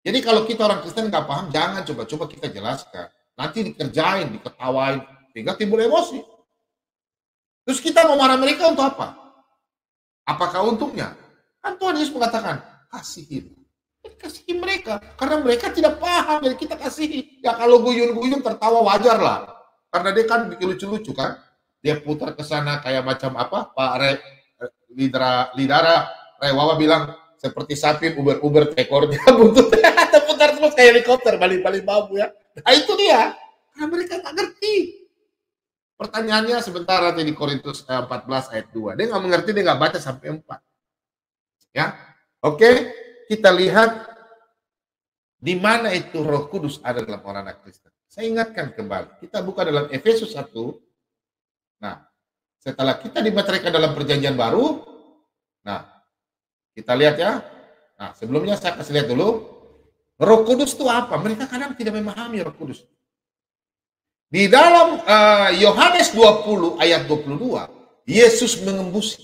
Jadi kalau kita orang Kristen nggak paham, jangan coba-coba kita jelaskan. Nanti dikerjain, diketawain. Sehingga timbul emosi. Terus kita mau marah mereka untuk apa? Apakah untungnya? Kan Tuhan Yesus mengatakan, kasihin. Kasihi mereka, karena mereka tidak paham, jadi kita kasihi. Ya kalau guyun-guyun tertawa wajar lah, karena dia kan bikin lucu-lucu kan, dia putar ke sana kayak macam apa, Pak Lidara Rewawa bilang seperti sapi uber-uber tekornya buntut, putar terus kayak helikopter, balik-balik bambu ya. Nah itu dia, karena mereka nggak ngerti. Pertanyaannya sebentar nanti di Korintus 14 ayat 2, dia nggak mengerti, dia nggak baca sampai 4. Ya, oke. Kita lihat di mana itu Roh Kudus ada dalam orang anak Kristen. Saya ingatkan kembali, kita buka dalam Efesus 1. Nah, setelah kita dimeteraikan dalam perjanjian baru, nah, kita lihat ya. Nah, sebelumnya saya kasih lihat dulu. Roh Kudus itu apa? Mereka kadang tidak memahami Roh Kudus. Di dalam Yohanes 20 ayat 22, Yesus mengembusi.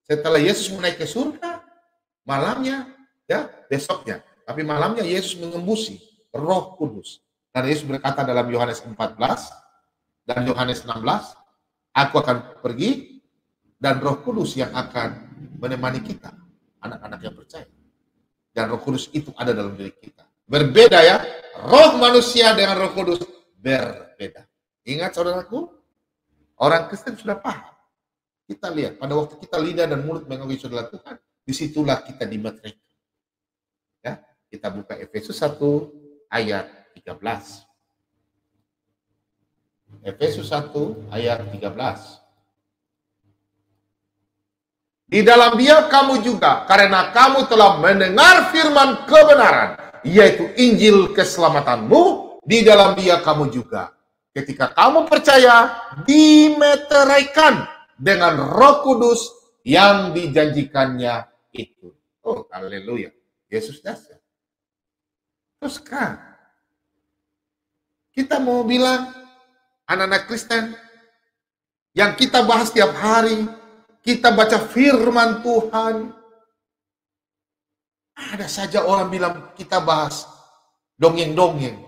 Setelah Yesus menaik ke surga, malamnya, ya besoknya, tapi malamnya Yesus mengembusi Roh Kudus. Dan Yesus berkata dalam Yohanes 14 dan Yohanes 16, aku akan pergi dan Roh Kudus yang akan menemani kita, anak-anak yang percaya. Dan Roh Kudus itu ada dalam diri kita. Berbeda ya, roh manusia dengan Roh Kudus berbeda. Ingat saudaraku, orang Kristen sudah paham. Kita lihat, pada waktu kita lidah dan mulut mengakui saudara Tuhan, disitulah kita dimeteraikan. Ya, kita buka Efesus 1 ayat 13. Efesus 1 ayat 13. Di dalam Dia kamu juga, karena kamu telah mendengar firman kebenaran, yaitu Injil keselamatanmu, di dalam Dia kamu juga, ketika kamu percaya, dimeteraikan dengan Roh Kudus yang dijanjikannya itu. Oh, haleluya. Yesus dahsyat. Terus kan, kita mau bilang anak-anak Kristen yang kita bahas tiap hari, kita baca firman Tuhan, ada saja orang bilang kita bahas dongeng-dongeng.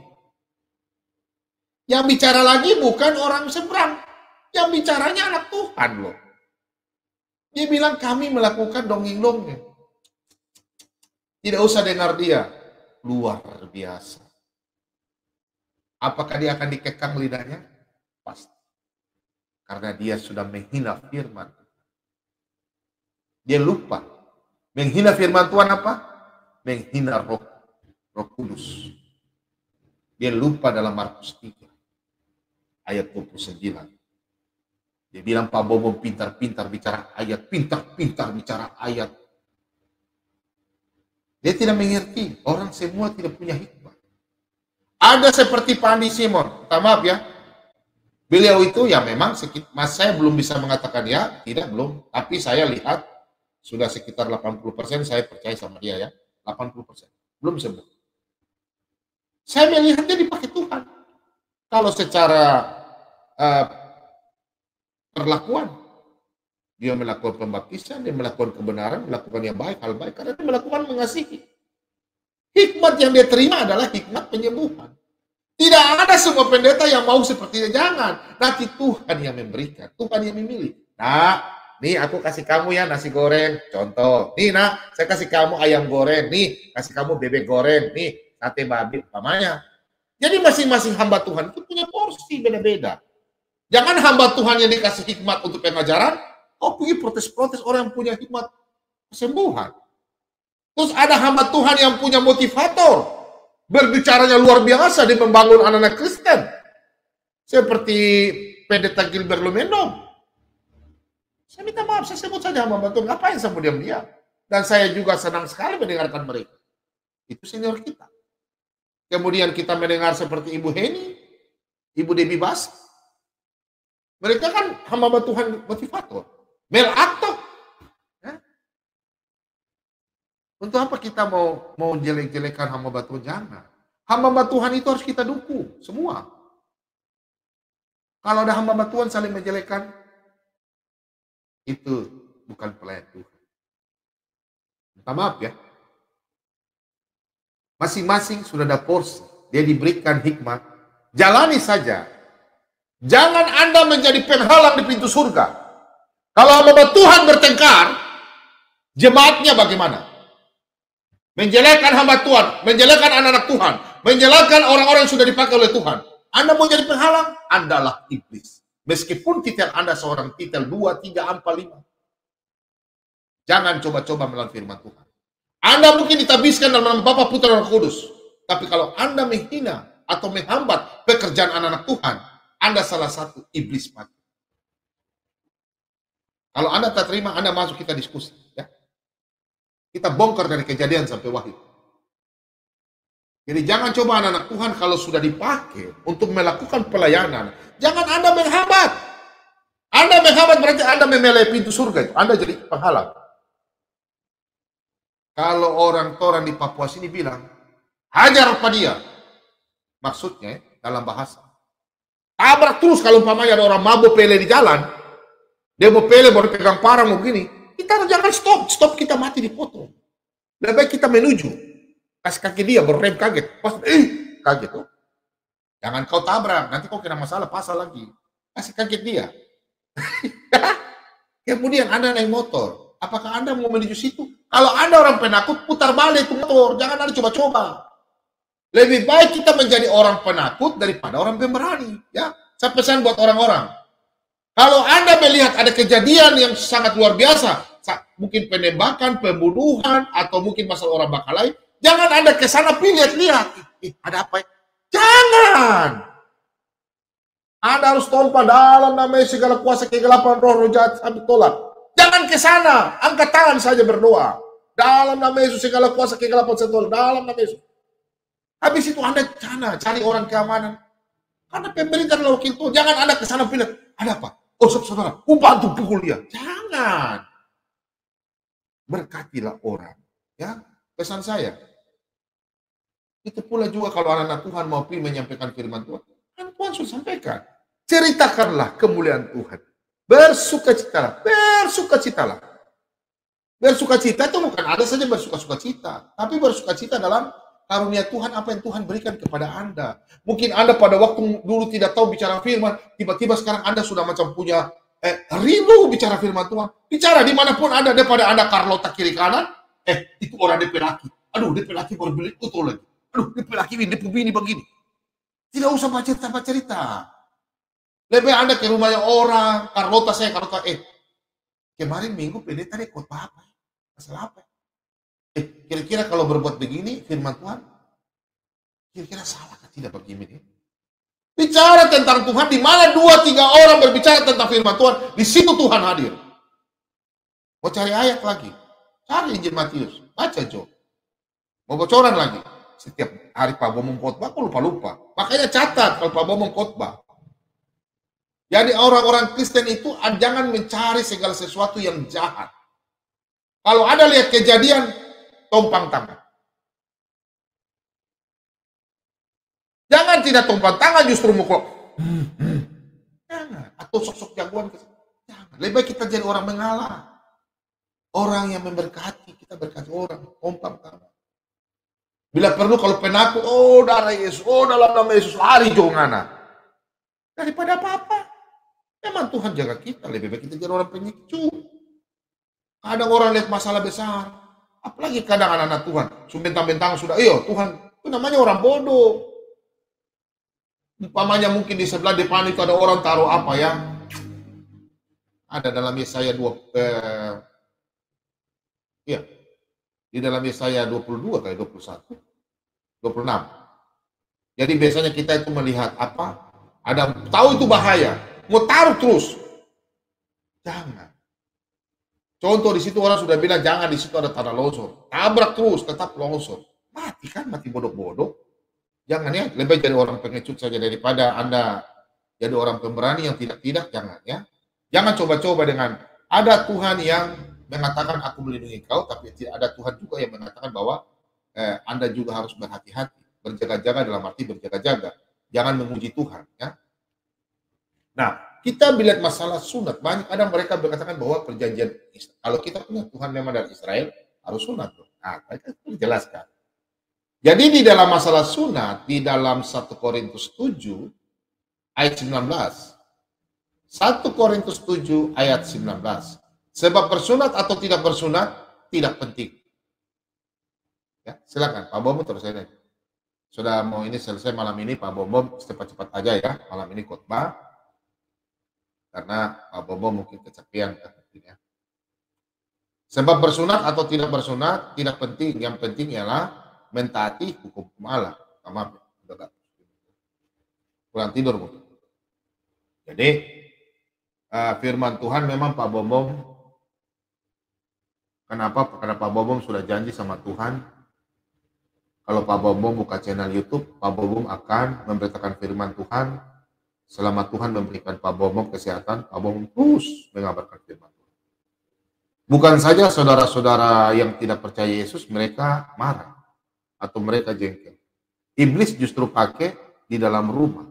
Yang bicara lagi bukan orang seberang, yang bicaranya anak Tuhan loh. Dia bilang kami melakukan dongeng-dongeng. Tidak usah dengar dia, luar biasa. Apakah dia akan dikekang lidahnya? Pasti. Karena dia sudah menghina firman. Dia lupa. Menghina firman Tuhan apa? Menghina roh kudus. Dia lupa dalam Markus 3 ayat 29. Dia bilang Pak Bobo pintar-pintar bicara ayat, pintar-pintar bicara ayat. Dia tidak mengerti, orang semua tidak punya hikmah. Ada seperti Pak Andi Simon, maaf ya, beliau itu ya memang, mas saya belum bisa mengatakan ya, tidak belum, tapi saya lihat sudah sekitar 80% saya percaya sama dia ya, 80%, belum sembuh. Saya melihatnya dipakai Tuhan. Kalau secara perlakuan, dia melakukan pembaptisan, dia melakukan kebenaran, melakukan yang baik, hal baik, karena dia melakukan mengasihi. Hikmat yang dia terima adalah hikmat penyembuhan. Tidak ada semua pendeta yang mau seperti dia, jangan. Nanti Tuhan yang memberikan, Tuhan yang memilih. Nah, nih aku kasih kamu ya nasi goreng, contoh. Nih nak, saya kasih kamu ayam goreng, nih kasih kamu bebek goreng, nih sate babi, umpamanya. Jadi masing-masing hamba Tuhan itu punya porsi beda-beda. Jangan hamba Tuhan yang dikasih hikmat untuk pengajaran, pergi protes-protes orang yang punya hikmat kesembuhan. Terus ada hamba Tuhan yang punya motivator, berbicaranya luar biasa di membangun anak-anak Kristen. Seperti Pendeta Gilbert Lumendong. Saya minta maaf, saya sebut saja hamba Tuhan, ngapain saya mau diam-diam? Dan saya juga senang sekali mendengarkan mereka. Itu senior kita. Kemudian kita mendengar seperti Ibu Heni, Ibu Debbie Bas. Mereka kan hamba Tuhan motivator. Mel Aktok. Ya? Untuk apa kita mau jelek-jelekan hamba Tuhan? Jangan. Hamba Tuhan itu harus kita dukung. Semua. Kalau ada hamba Tuhan saling menjelekkan, itu bukan pelayan Tuhan. Minta maaf ya. Masing-masing sudah ada porsi. Dia diberikan hikmat. Jalani saja. Jangan Anda menjadi penghalang di pintu surga. Kalau hamba Tuhan bertengkar, jemaatnya bagaimana? Menjelekkan hamba Tuhan, menjelekkan anak-anak Tuhan, menjelekkan orang-orang yang sudah dipakai oleh Tuhan. Anda mau jadi penghalang? Andalah iblis. Meskipun titel Anda seorang titel 2, 3, 4, 5. Jangan coba-coba melawan firman Tuhan. Anda mungkin ditabiskan dalam nama Bapa, Putra, dan Roh Kudus. Tapi kalau Anda menghina atau menghambat pekerjaan anak-anak Tuhan, Anda salah satu iblis mati. Kalau Anda tak terima, Anda masuk, kita diskusi. Ya. Kita bongkar dari Kejadian sampai Wahyu. Jadi jangan coba anak-anak Tuhan kalau sudah dipakai untuk melakukan pelayanan. Jangan Anda menghambat. Anda menghambat berarti Anda memelai pintu surga itu. Anda jadi penghalang. Kalau orang-orang di Papua sini bilang, hajar apa dia? Maksudnya dalam bahasa. Tabrak terus kalau umpamanya ada orang mabuk pele di jalan. Dia mau pele, baru pegang parang begini. Kita jangan stop kita mati dipotong. Lebih baik kita menuju. Kasih kaki dia, baru rem kaget. Pas, kaget tuh. Jangan kau tabrak, nanti kau kena masalah, pasal lagi. Kasih kaget dia. Kemudian Anda naik motor. Apakah Anda mau menuju situ? Kalau Anda orang penakut, putar balik itu motor. Jangan Anda coba-coba. Lebih baik kita menjadi orang penakut daripada orang pemberani. Ya, saya pesan buat orang-orang. Kalau Anda melihat ada kejadian yang sangat luar biasa, mungkin penembakan, pembunuhan, atau mungkin masalah orang bakal lain, jangan Anda ke sana lihat. Ada apa ya? Jangan. Anda harus tompa dalam nama segala kuasa kegelapan roh jahat sampai tolak. Jangan ke sana, angkat tangan saja berdoa. Dalam nama Yesus segala kuasa kegelapan saya tolak. Dalam nama Yesus. Habis itu Anda cari orang keamanan. Karena pemerintah adalah wakil Tuhan. Jangan Anda ke sana bilang, ada apa? Oh saudara, bantu pukul dia. Jangan. Berkatilah orang Ya, pesan saya. Itu pula juga kalau anak-anak Tuhan mau pergi menyampaikan firman Tuhan. Kan Tuhan sudah sampaikan. Ceritakanlah kemuliaan Tuhan. Bersukacitalah, bersukacitalah. Bersukacita itu bukan ada saja bersuka-suka cita, tapi bersukacita dalam karunia Tuhan, apa yang Tuhan berikan kepada Anda. Mungkin Anda pada waktu dulu tidak tahu bicara firman, tiba-tiba sekarang Anda sudah macam punya rindu bicara firman Tuhan. Bicara dimanapun Anda, daripada Anda Carlota kiri kanan, itu orang DP laki. Aduh, DP laki baru beli itu lagi. Aduh, DP laki ini, DP bini begini. Tidak usah baca cerita. Lebih Anda ke rumahnya orang, Carlota, kemarin minggu pendeta ikut apa? Masalah apa? Kira-kira kalau berbuat begini, firman Tuhan, kira-kira salah kan tidak begini? Bicara tentang Tuhan, di mana 2-3 orang berbicara tentang firman Tuhan, di situ Tuhan hadir. Mau cari ayat lagi, cari Injil Matius, baca Jo. Mau bocoran lagi, setiap hari Pak Bomong khotbah, aku lupa-lupa. Makanya catat kalau Pak Bomong khotbah. Jadi orang-orang Kristen itu jangan mencari segala sesuatu yang jahat. Kalau ada lihat kejadian, tumpang tangan. Jangan tidak tumpang tangan, justru mukul. Jangan. Atau sok-sok jagoan. Jangan. Lebih baik kita jadi orang mengalah. Orang yang memberkati, kita berkati orang. Tumpang tangan. Bila perlu kalau penaku, darah Yesus, dalam nama Yesus, lari jongana. Daripada apa-apa. Memang Tuhan jaga kita. Lebih baik kita jadi orang pengecut. Kadang orang lihat masalah besar, apalagi kadang anak-anak Tuhan, bentang-bentang sudah, Tuhan, itu namanya orang bodoh. Umpamanya mungkin di sebelah depan itu ada orang taruh apa ya, ada dalam Yesaya di dalam Yesaya 22 kayak 21, 26. Jadi biasanya kita itu melihat apa, ada tahu itu bahaya, mau taruh terus, jangan. Contoh di situ orang sudah bilang jangan, di situ ada tanah longsor. Tabrak terus, tetap longsor. Mati kan, mati bodoh-bodoh. Jangan ya, lebih jadi orang pengecut saja daripada Anda jadi orang pemberani yang tidak-tidak, jangan ya. Jangan coba-coba dengan ada Tuhan yang mengatakan aku melindungi kau, tapi tidak ada Tuhan juga yang mengatakan bahwa Anda juga harus berhati-hati, berjaga-jaga dalam arti berjaga-jaga. Jangan menguji Tuhan ya. Nah, kita melihat masalah sunat, banyak kadang mereka berkatakan bahwa perjanjian, kalau kita punya Tuhan memang dari Israel, harus sunat. Nah, mereka menjelaskan. Jadi di dalam masalah sunat, di dalam 1 Korintus 7, ayat 19. 1 Korintus 7, ayat 19. Sebab bersunat atau tidak bersunat, tidak penting. Ya, silakan, Pak Bomo terus ini. Sudah mau ini selesai malam ini, Pak Bomo cepat-cepat aja ya, malam ini khotbah. Karena Pak Bobo mungkin kecapean ya. Sebab bersunat atau tidak bersunat tidak penting, yang penting ialah mentaati hukum Allah. Maaf, kurang tidur mungkin. Jadi firman Tuhan memang Pak Bobo, kenapa? Karena Pak Bobo sudah janji sama Tuhan. Kalau Pak Bobo buka channel YouTube, Pak Bobo akan memberitakan firman Tuhan. Selama Tuhan memberikan Pak Bomo kesehatan, Pak Bomo terus mengabarkan firman Tuhan. Bukan saja saudara-saudara yang tidak percaya Yesus, mereka marah atau mereka jengkel. Iblis justru pakai di dalam rumah.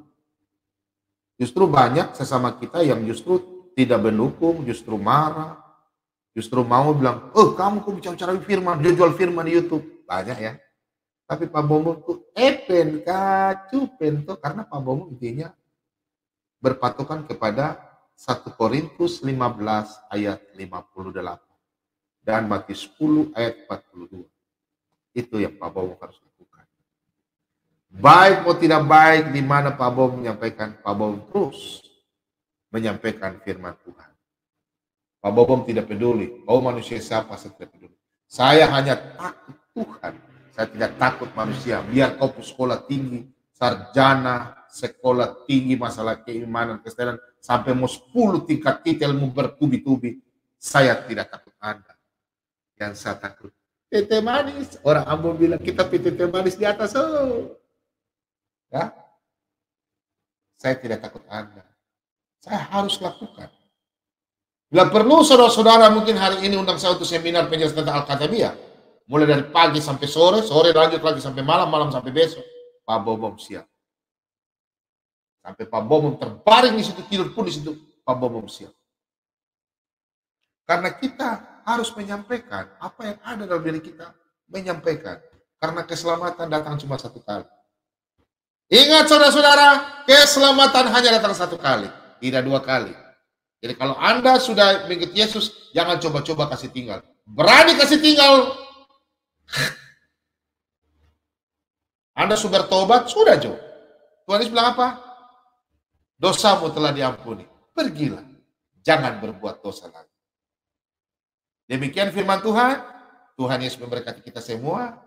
Justru banyak sesama kita yang justru tidak mendukung, justru marah, justru mau bilang, kamu kok bicara firman, jual firman di YouTube. Banyak ya. Tapi Pak Bomo tuh cupen tuh, karena Pak Bomo intinya berpatokan kepada 1 Korintus 15 ayat 58 dan Matius 10 ayat 42. Itu yang Pak Bomo harus lakukan. Baik atau tidak baik, di mana Pak Bomo menyampaikan, Pak Bomo terus menyampaikan firman Tuhan. Pak Bomo tidak peduli, manusia siapa, saya tidak peduli. Saya hanya takut Tuhan. Saya tidak takut manusia. Biar kau sekolah tinggi, sarjana, sekolah tinggi, masalah keimanan, kesetiaan, sampai mau 10 tingkat titelmu bertubi-tubi, saya tidak takut Anda. Yang saya takut, tete manis. Orang Ambon bilang, kita tete manis di atas. Ya? Saya tidak takut Anda. Saya harus lakukan. Bila perlu saudara-saudara mungkin hari ini undang saya untuk seminar penjelasan tentang Alkitab. Mulai dari pagi sampai sore, sore lanjut lagi sampai malam, malam sampai besok. Pak Bobom siap. Sampai Pak Bobom terbaring di situ, tidur pun di situ, Pak Bobom siap. Karena kita harus menyampaikan apa yang ada dalam diri kita, menyampaikan. Karena keselamatan datang cuma satu kali. Ingat saudara-saudara, keselamatan hanya datang satu kali, tidak dua kali. Jadi kalau Anda sudah mengikut Yesus, jangan coba-coba kasih tinggal. Berani kasih tinggal, Anda sudah bertobat, sudah Jo. Tuhan Yesus bilang apa? Dosamu telah diampuni. Pergilah, jangan berbuat dosa lagi. Demikian firman Tuhan. Tuhan Yesus memberkati kita semua.